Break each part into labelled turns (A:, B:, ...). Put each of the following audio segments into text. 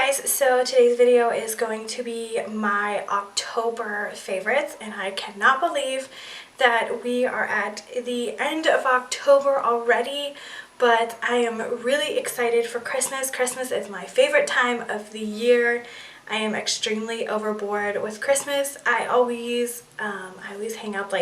A: guys, so today's video is going to be my October favorites, and I cannot believe that we are at the end of October already, but I am really excited for Christmas. Christmas is my favorite time of the year. I am extremely overboard with Christmas. I always hang up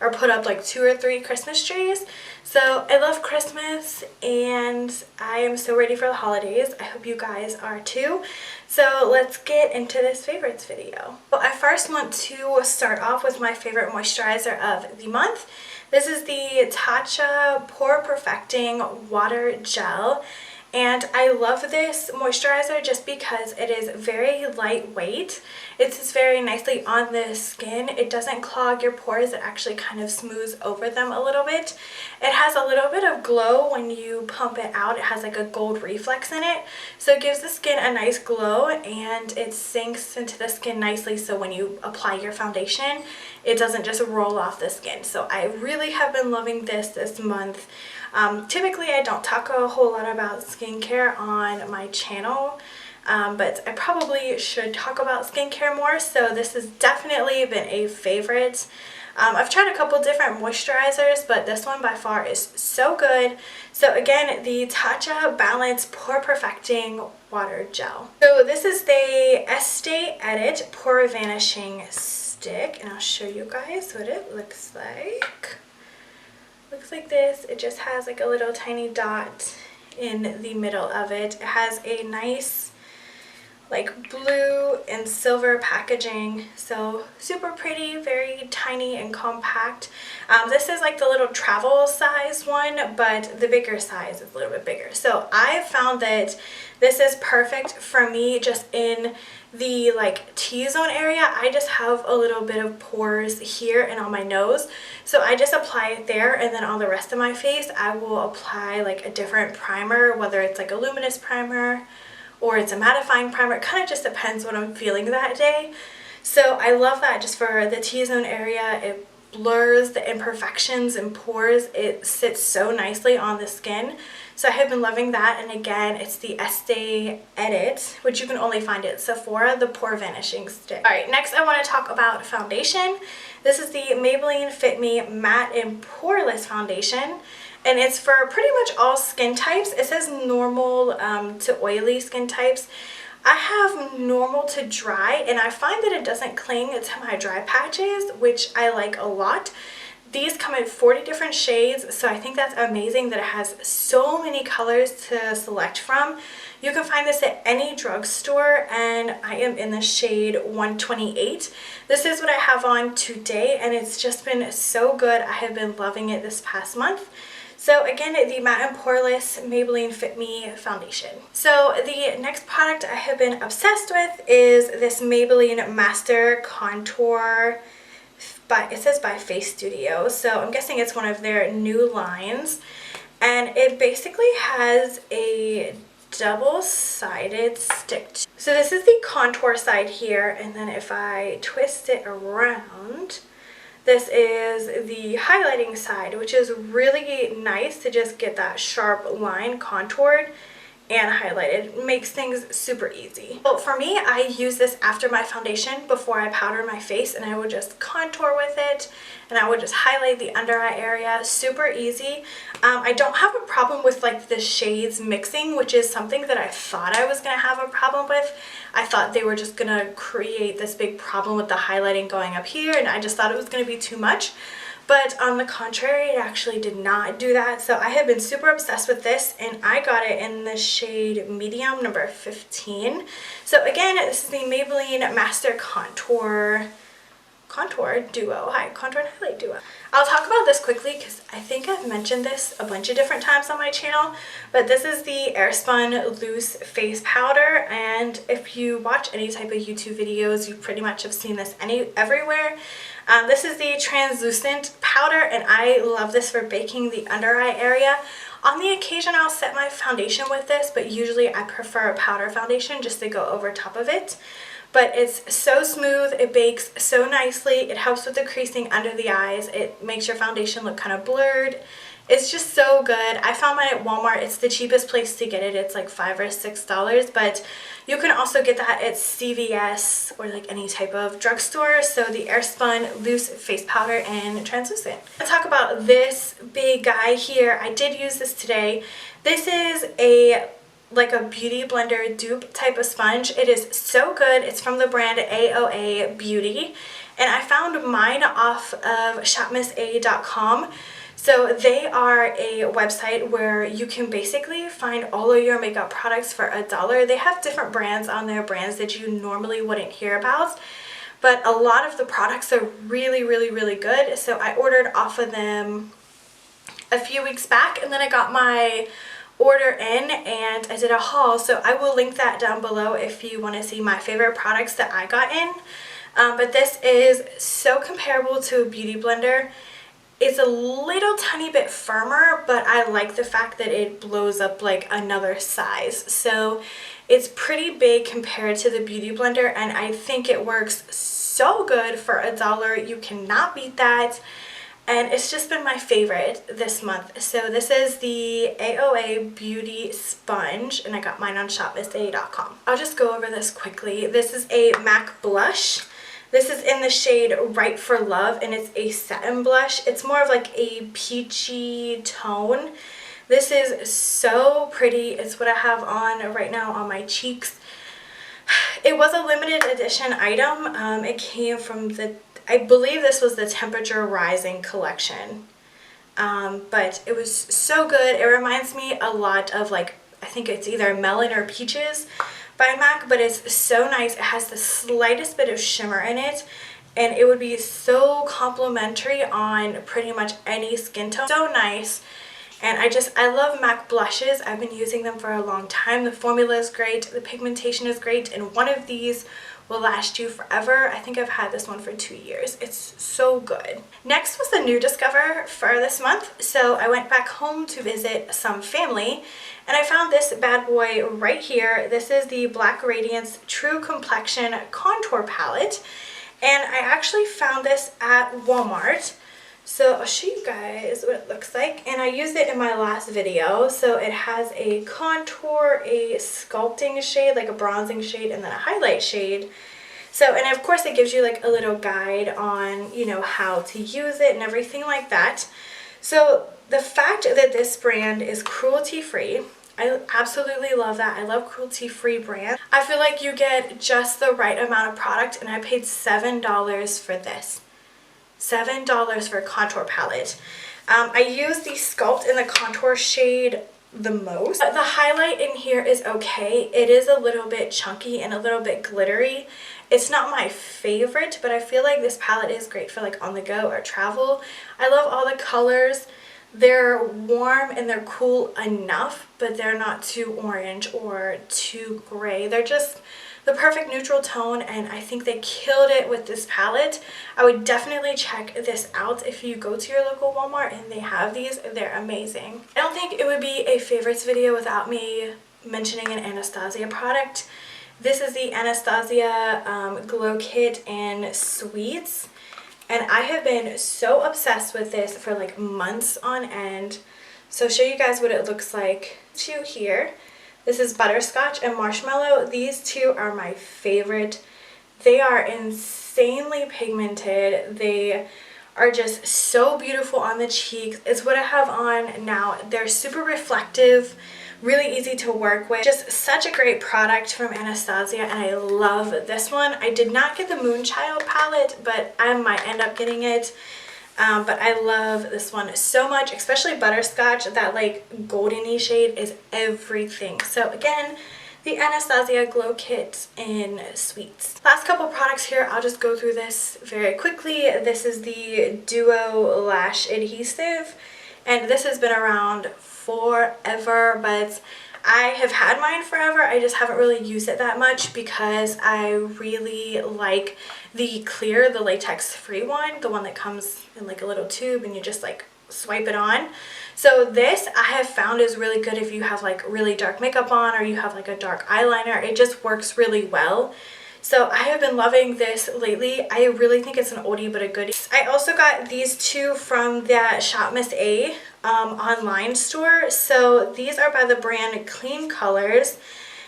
A: or put up like 2 or 3 Christmas trees. So I love Christmas and I am so ready for the holidays. I hope you guys are too. So let's get into this favorites video. Well, I first want to start off with my favorite moisturizer of the month. This is the Tatcha Pore Perfecting Water Gel. And I love this moisturizer just because it is very lightweight. It sits very nicely on the skin. It doesn't clog your pores. It actually kind of smooths over them a little bit. It has a little bit of glow when you pump it out. It has like a gold reflex in it. So it gives the skin a nice glow and it sinks into the skin nicely, so when you apply your foundation, it doesn't just roll off the skin. So I really have been loving this month. Typically I don't talk a whole lot about skincare on my channel, but I probably should talk about skincare more, so this has definitely been a favorite. I've tried a couple different moisturizers, but this one by far is so good. So again, the Tatcha Balance Pore Perfecting Water Gel. So this is the Estee Edit Pore Vanishing Stick, and I'll show you guys what it looks like. Looks like this. It just has like a little tiny dot in the middle of it. It has a nice like blue and silver packaging, so super pretty, very tiny and compact. This is like the little travel size one, but the bigger size is a little bit bigger. So I found that this is perfect for me just in the like T-zone area. I just have a little bit of pores here and on my nose, so I just apply it there, and then on the rest of my face I will apply like a different primer, whether it's like a luminous primer or it's a mattifying primer. It kind of just depends what I'm feeling that day. So I love that just for the T-zone area. It blurs the imperfections and pores. It sits so nicely on the skin. So I have been loving that, and again, it's the Estee Edit, which you can only find at Sephora, the Pore Vanishing Stick. Alright, next I want to talk about foundation. This is the Maybelline Fit Me Matte Poreless Foundation, and it's for pretty much all skin types. It says normal to oily skin types. I have normal to dry, and I find that it doesn't cling to my dry patches, which I like a lot. These come in 40 different shades, so I think that's amazing that it has so many colors to select from. You can find this at any drugstore, and I am in the shade 128. This is what I have on today, and it's just been so good. I have been loving it this past month. So again, the Matte Poreless Maybelline Fit Me Foundation. So the next product I have been obsessed with is this Maybelline Master Contour. It says by Face Studio, so I'm guessing it's one of their new lines. And it basically has a double-sided stick. So this is the contour side here, and then if I twist it around, this is the highlighting side, which is really nice to just get that sharp line contoured and highlighted. It makes things super easy. Well, for me, I use this after my foundation before I powder my face, and I would just contour with it, and I would just highlight the under eye area. Super easy. I don't have a problem with like the shades mixing, which is something that I thought I was gonna have a problem with. I thought they were just gonna create this big problem with the highlighting going up here, and I just thought it was gonna be too much. But on the contrary, it actually did not do that. So I have been super obsessed with this, and I got it in the shade medium number 15. So again, this is the Maybelline Master Contour Duo. Contour and Highlight Duo. I'll talk about this quickly because I think I've mentioned this a bunch of different times on my channel, but this is the Airspun Loose Face Powder, and if you watch any type of YouTube videos, you pretty much have seen this everywhere. This is the translucent powder, and I love this for baking the under eye area. On the occasion, I'll set my foundation with this, but usually I prefer a powder foundation just to go over top of it. But it's so smooth, it bakes so nicely, it helps with the creasing under the eyes, it makes your foundation look kind of blurred. It's just so good. I found mine at Walmart. It's the cheapest place to get it. It's like $5 or $6, but you can also get that at CVS or like any type of drugstore. So the Airspun Loose Face Powder and Translucent. Let's talk about this big guy here. I did use this today. This is like a beauty blender dupe type of sponge. It is so good. It's from the brand AOA Beauty, and I found mine off of shopmissa.com. So they are a website where you can basically find all of your makeup products for $1. They have different brands on there, brands that you normally wouldn't hear about, but a lot of the products are really, really, really good. So I ordered off of them a few weeks back, and then I got my order in and I did a haul. So I will link that down below if you want to see my favorite products that I got in. But this is so comparable to a beauty blender. It's a little tiny bit firmer, but I like the fact that it blows up like another size. So it's pretty big compared to the beauty blender, and I think it works so good for $1. You cannot beat that. And it's just been my favorite this month. So this is the AOA Beauty Sponge, and I got mine on shopmissa.com. I'll just go over this quickly. This is a MAC blush. This is in the shade Right for Love, and it's a satin blush. It's more of like a peachy tone. This is so pretty. It's what I have on right now on my cheeks. It was a limited edition item. It came from I believe this was the Temperature Rising collection. But it was so good. It reminds me a lot of, like, I think it's either Melon or Peaches by MAC, but it's so nice. It has the slightest bit of shimmer in it, and it would be so complimentary on pretty much any skin tone. So nice. And I love MAC blushes. I've been using them for a long time. The formula is great, the pigmentation is great, and one of these will last you forever. I think I've had this one for 2 years. It's so good. Next was the new Discover for this month. So I went back home to visit some family, and I found this bad boy right here. This is the Black Radiance True Complexion Contour Palette, and I actually found this at Walmart. So I'll show you guys what it looks like, and I used it in my last video. So it has a contour, a sculpting shade, like a bronzing shade, and then a highlight shade. So, and of course it gives you like a little guide on, you know, how to use it and everything like that. So the fact that this brand is cruelty-free, I absolutely love that. I love cruelty-free brands. I feel like you get just the right amount of product, and I paid $7 for this. $7 for a contour palette. I use the Sculpt in the contour shade the most. The highlight in here is okay. It is a little bit chunky and a little bit glittery. It's not my favorite, but I feel like this palette is great for like on the go or travel. I love all the colors. They're warm and they're cool enough, but they're not too orange or too gray. They're just the perfect neutral tone, and I think they killed it with this palette. I would definitely check this out if you go to your local Walmart and they have these. They're amazing. I don't think it would be a favorites video without me mentioning an Anastasia product. This is the Anastasia Glow Kit in Sweets, and I have been so obsessed with this for like months on end. So I'll show you guys what it looks like to here. This is Butterscotch and Marshmallow. These two are my favorite. They are insanely pigmented. They are just so beautiful on the cheeks. It's what I have on now. They're super reflective, really easy to work with. Just such a great product from Anastasia, and I love this one. I did not get the Moonchild palette, but I might end up getting it. But I love this one so much, especially Butterscotch. That like goldeny shade is everything. So again, the Anastasia Glow Kit in Sweets. Last couple products here, I'll just go through this very quickly. This is the Duo Lash Adhesive, and this has been around forever, but I have had mine forever. I just haven't really used it that much because I really like the clear, the latex free one, the one that comes in like a little tube and you just like swipe it on. So this I have found is really good if you have like really dark makeup on or you have like a dark eyeliner. It just works really well So I have been loving this lately. I really think it's an oldie but a goodie. I also got these two from the Shop Miss A online store. So these are by the brand Clean Colors,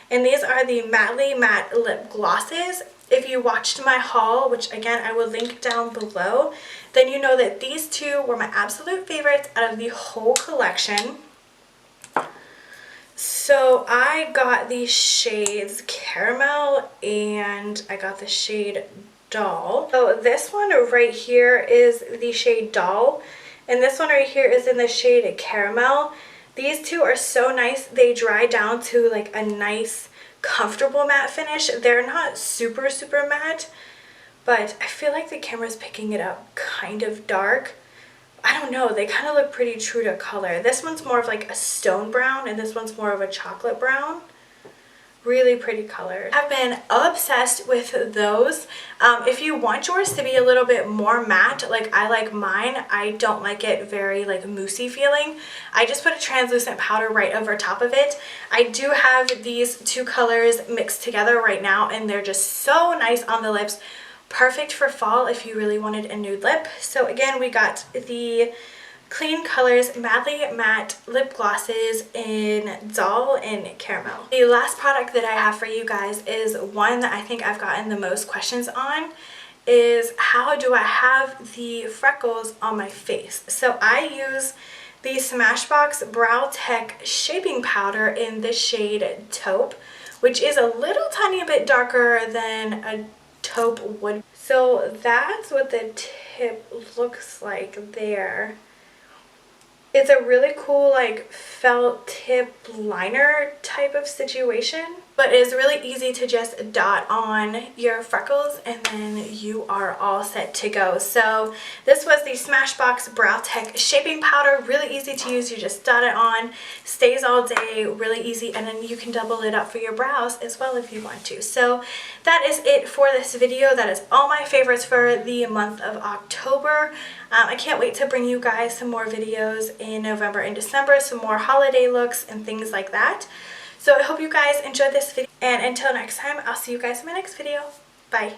A: and these are the Maybelline Matte Lip Glosses. If you watched my haul, which again I will link down below, then you know that these two were my absolute favorites out of the whole collection. So I got the shades Caramel and I got the shade Doll. So this one right here is the shade Doll, and this one right here is in the shade Caramel. These two are so nice. They dry down to like a nice comfortable matte finish. They're not super matte, but I feel like the camera's picking it up kind of dark. I don't know, they kind of look pretty true to color. This one's more of like a stone brown and this one's more of a chocolate brown. Really pretty colors. I've been obsessed with those. If you want yours to be a little bit more matte, like I like mine, I don't like it very like moussey feeling. I just put a translucent powder right over top of it. I do have these two colors mixed together right now and they're just so nice on the lips. Perfect for fall if you really wanted a nude lip. So again, we got the Clean Colors Maybelline Matte Lip Glosses in Doll and Caramel. The last product that I have for you guys is one that I think I've gotten the most questions on, is how do I have the freckles on my face? So I use the Smashbox Brow Tech Shaping Powder in the shade Taupe, which is a little tiny bit darker than a taupe would. So that's what the tip looks like there. It's a really cool like felt tip liner type of situation, but it's really easy to just dot on your freckles and then you are all set to go. So this was the Smashbox Brow Tech Shaping Powder. Really easy to use. You just dot it on, stays all day, really easy, and then you can double it up for your brows as well if you want to. So that is it for this video. That is all my favorites for the month of October. I can't wait to bring you guys some more videos in November and December, some more holiday looks and things like that. So I hope you guys enjoyed this video, and until next time, I'll see you guys in my next video. Bye!